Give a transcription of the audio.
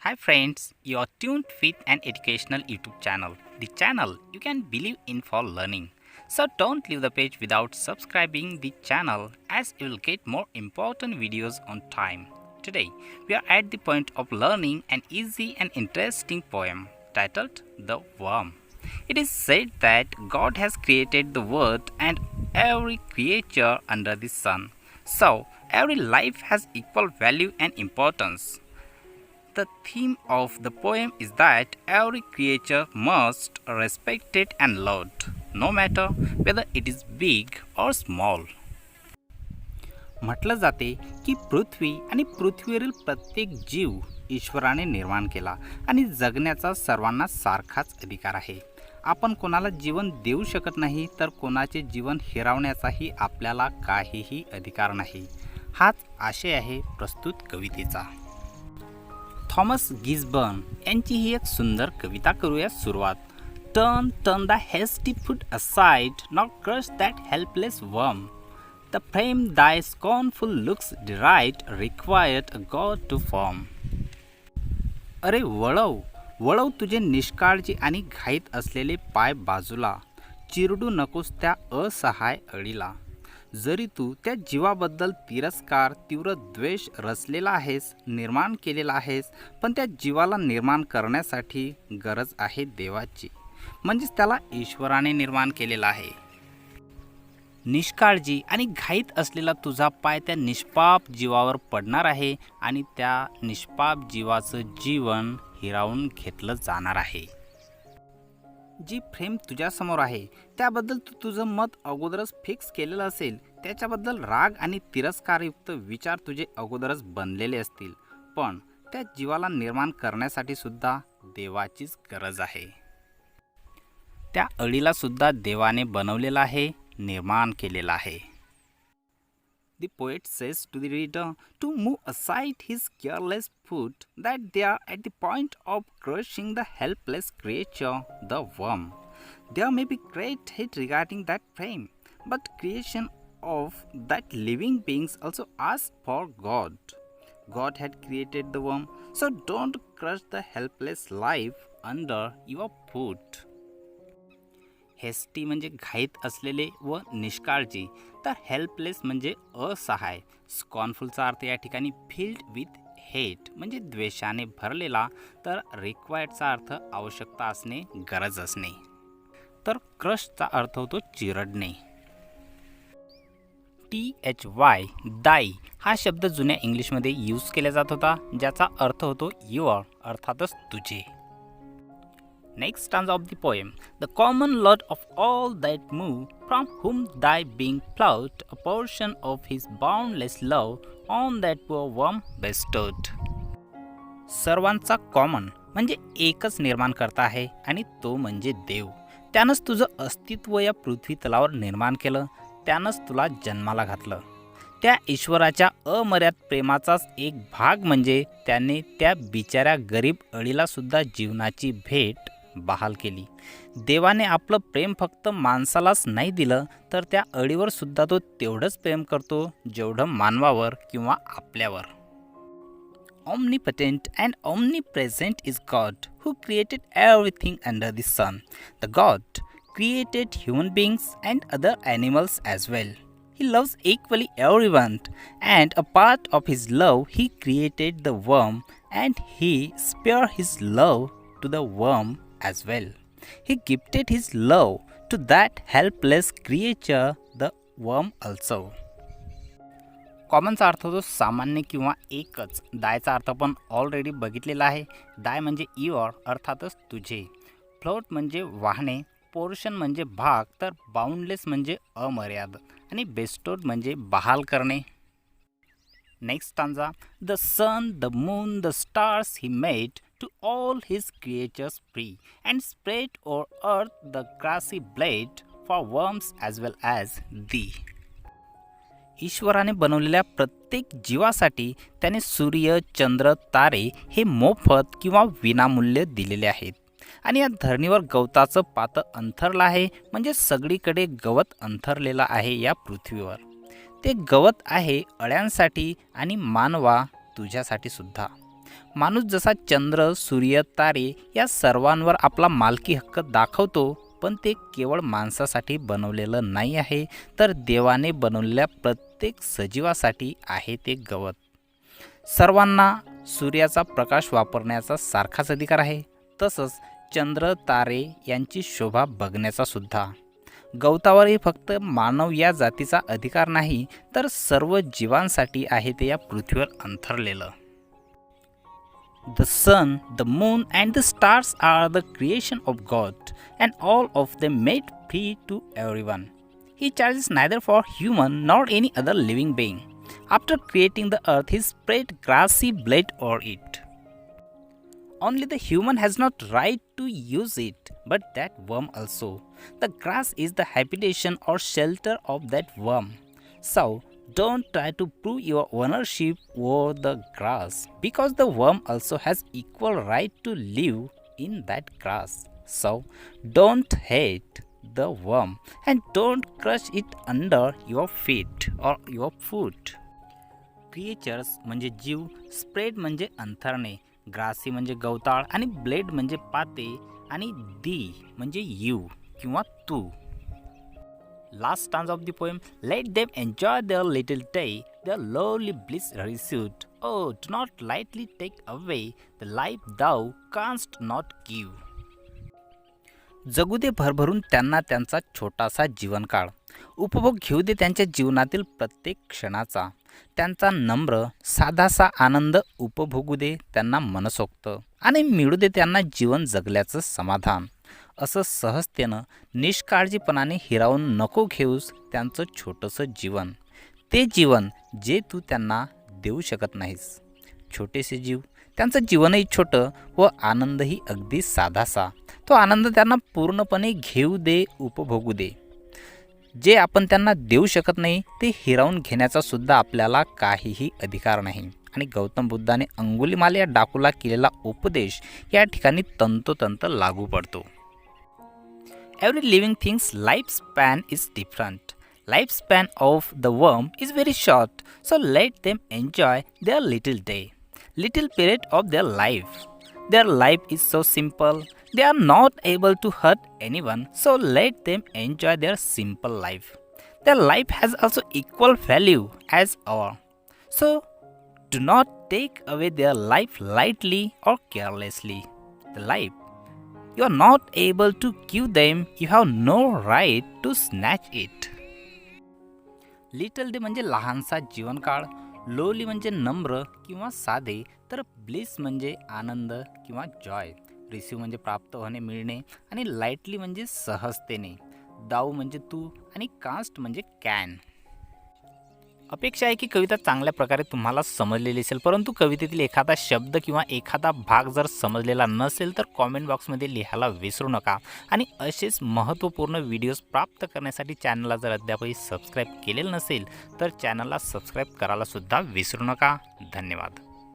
Hi friends, you are tuned with an educational YouTube channel, the channel you can believe in for learning. So don't leave the page without subscribing the channel as you will get more important videos on time. Today, we are at the point of learning an easy and interesting poem titled The Worm. It is said that God has created the world and every creature under the sun. So, every life has equal value and importance. The theme of the poem is that every creature must respected and loved, no matter whether it is big or small. म्हटलं जाते की पृथ्वी आणि पृथ्वीवरील प्रत्येक जीव ईश्वराने निर्माण केला आणि जगण्याचा सर्वांना सारखाच अधिकार आहे. आपण कोणाला जीवन देऊ शकत नाही तर कोणाचे जीवन हिरावण्याचाही आपल्याला काहीही अधिकार नाही. हाच आशय आहे प्रस्तुत कवितेचा. थॉमस गिसबर्न यांची ही एक सुंदर कविता करूया सुरुवात. Turn turn the hasty foot aside, not crush that helpless worm. The frame thy scornful looks deride required a god to form. अरे वळव वळव तुझे निष्काळजी आणि घाईत असलेले पाय बाजूला, चिरडू नकोस त्या असहाय अळीला. जरी तू त्या जीवाबद्दल तिरस्कार, तीव्र द्वेष रचलेला आहेस, निर्माण केलेला आहेस, पण त्या जीवाला निर्माण करण्यासाठी गरज आहे देवाची, म्हणजेच त्याला ईश्वराने निर्माण केलेला आहे. निष्काळजी आणि घाईत असलेला तुझा पाय त्या निष्पाप जीवावर पडणार आहे आणि त्या निष्पाप जीवाचं जीवन हिरावून घेतलं जाणार आहे. जी फ्रेम तुझ्यासमोर आहे त्याबद्दल तू तुझं मत अगोदरच फिक्स केलेलं असेल, त्याच्याबद्दल राग आणि तिरस्कारयुक्त विचार तुझे अगोदरच बनलेले असतील, पण त्या जीवाला निर्माण करण्यासाठी सुद्धा देवाचीच गरज आहे. त्या अळीला सुद्धा देवाने बनवलेलं आहे, निर्माण केलेलं आहे. The poet says to the reader to move aside his careless foot, that they are at the point of crushing the helpless creature, the worm. There may be great hate regarding that frame, but creation of that living beings also asks for God. God had created the worm, so don't crush the helpless life under your foot. Hasty म्हणजे घाईत असलेले व निष्काळजी, तर helpless म्हणजे असहाय. स्कॉर्नफुलचा अर्थ या ठिकाणी फिल्ड विथ हेट म्हणजे द्वेषाने भरलेला, तर रिक्वायर्डचा अर्थ आवश्यकता असणे, गरज असणे, तर क्रशचा अर्थ होतो चिरडणे. THY दाई हा शब्द जुन्या इंग्लिशमध्ये यूज केला जात होता, ज्याचा अर्थ होतो युअर, अर्थातच तुझे. Next stanza of the poem. The common Lord of all that move, from whom thy being plowed a portion of his boundless love on that poor worm bestowed. सर्वांचा कॉमन म्हणजे एकच निर्माण करता आहे आणि तो म्हणजे देव. त्यानंच तुझं अस्तित्व या पृथ्वी तलावर निर्माण केलं, त्यानंच तुला जन्माला घातलं. त्या ईश्वराच्या अमर्याद प्रेमाचाच एक भाग म्हणजे त्याने त्या बिचाऱ्या गरीब अळीला सुद्धा जीवनाची भेट बहाल केली. देवाने आपलं प्रेम फक्त माणसालाच नाही दिलं, तर त्या अळीवर सुद्धा तो तेवढंच प्रेम करतो जेवढं मानवावर किंवा आपल्यावर. Omnipotent and omnipresent is God, who created everything under the sun. The God created human beings and other animals as well. He loves equally everyone, and a part of his love he created the worm, and he spared his love to the worm as well. He gifted his love to that helpless creature, the worm also. कॉमनचा अर्थ होतो सामान्य किंवा एकच. दायचा अर्थ पण already बघितलेला आहे. दाय म्हणजे युअर, अर्थातच तुझे. फ्लोट म्हणजे वाहणे, पोर्शन म्हणजे भाग, तर बाउंडलेस म्हणजे अमर्याद, आणि बेस्टोड म्हणजे बहाल करणे. Next stanza. The sun, the moon, the stars he made to all his creatures free, and spread o'er earth the grassy blade for worms as well as thee. ईश्वराने बनवलेल्या प्रत्येक जीवासाठी त्याने सूर्य, चंद्र, तारे हे मोफत किंवा विनामूल्य दिलेले आहेत, आणि या धरणीवर गवताचं पातं अंथरलं आहे, म्हणजे सगळीकडे गवत अंथरलेलं आहे या पृथ्वीवर. ते गवत आहे अळ्यांसाठी आणि मानवा तुझ्यासाठी सुद्धा. माणूस जसा चंद्र, सूर्य, तारे या सर्वांवर आपला मालकी हक्क दाखवतो, पण ते केवळ माणसासाठी बनवलेलं नाही आहे, तर देवाने बनवलेल्या प्रत्येक सजीवासाठी आहे ते गवत. सर्वांना सूर्याचा प्रकाश वापरण्याचा सारखाच अधिकार आहे, तसंच चंद्र, तारे यांची शोभा बघण्याचा सुद्धा. गवतावरही फक्त मानव या जातीचा अधिकार नाही, तर सर्व जीवांसाठी आहे ते या पृथ्वीवर अंथरलेलं. The sun, the moon, and the stars are the creation of God, and all of them made free to everyone. He charges neither for human nor any other living being. After creating the earth, he spread grassy blade over it. Only the human has not right to use it, but that worm also. The grass is the habitation or shelter of that worm. So, don't try to prove your ownership over the grass, because the worm also has equal right to live in that grass. So, don't hate the worm and don't crush it under your feet or your foot. Creatures म्हणजे जीव, spread म्हणजे अंथरणे, grassy म्हणजे गवताळ आणि blade म्हणजे पाते आणि दी म्हणजे यू किंवा तू. Last stanza of the poem. Let them enjoy their little day, their lowly bliss received. Oh, do not lightly take away the life thou canst not give. जगू दे भरभरून त्यांना त्यांचा छोटासा जीवनकाळ, उपभोग घेऊ दे त्यांच्या जीवनातील प्रत्येक क्षणाचा, त्यांचा नम्र साधासा आनंद उपभोगू दे त्यांना मनसोक्त, आणि मिळू दे त्यांना जीवन जगल्याचं समाधान. असं सहजतेनं निष्काळजीपणाने हिरावून नको घेऊस त्यांचं छोटंसं जीवन, ते जीवन जे तू त्यांना देऊ शकत नाहीस. छोटेसे जीव, त्यांचं जीवनही छोटं व आनंदही अगदी साधासा. तो आनंद त्यांना पूर्णपणे घेऊ दे, उपभोगू दे. जे आपण त्यांना देऊ शकत नाही ते हिरावून घेण्याचा सुद्धा आपल्याला काहीही अधिकार नाही. आणि गौतम बुद्धाने अंगुलीमाल या डाकूला केलेला उपदेश या ठिकाणी तंतोतंत लागू पडतो. Every living thing's lifespan is different. Lifespan of the worm is very short, so let them enjoy their little day, little period of their life. Their life is so simple. They are not able to hurt anyone, so let them enjoy their simple life. Their life has also equal value as ours. So do not take away their life lightly or carelessly. The life you are not able to give them, you have no right to snatch it. Little day म्हणजे लहानसा जीवनकाळ, लोली म्हणजे नम्र किंवा साधे, तर bliss म्हणजे आनंद किंवा जॉय, रिसीव म्हणजे प्राप्त होणे, मिळणे, आणि लाईटली म्हणजे सहजतेने, दाऊ म्हणजे तू, आणि कास्ट म्हणजे कॅन. अपेक्षा आहे की कविता चांगल्या प्रकारे तुम्हाला समजलेली असेल, परंतु कवितेतील एखादा शब्द किंवा एखादा भाग जर समजलेला नसेल तर कॉमेंट बॉक्समध्ये लिहायला विसरू नका. आणि असेच महत्त्वपूर्ण व्हिडिओज प्राप्त करण्यासाठी चॅनलला जर अद्यापही सबस्क्राईब केलेलं नसेल तर चॅनलला सबस्क्राईब करायला सुद्धा विसरू नका. धन्यवाद.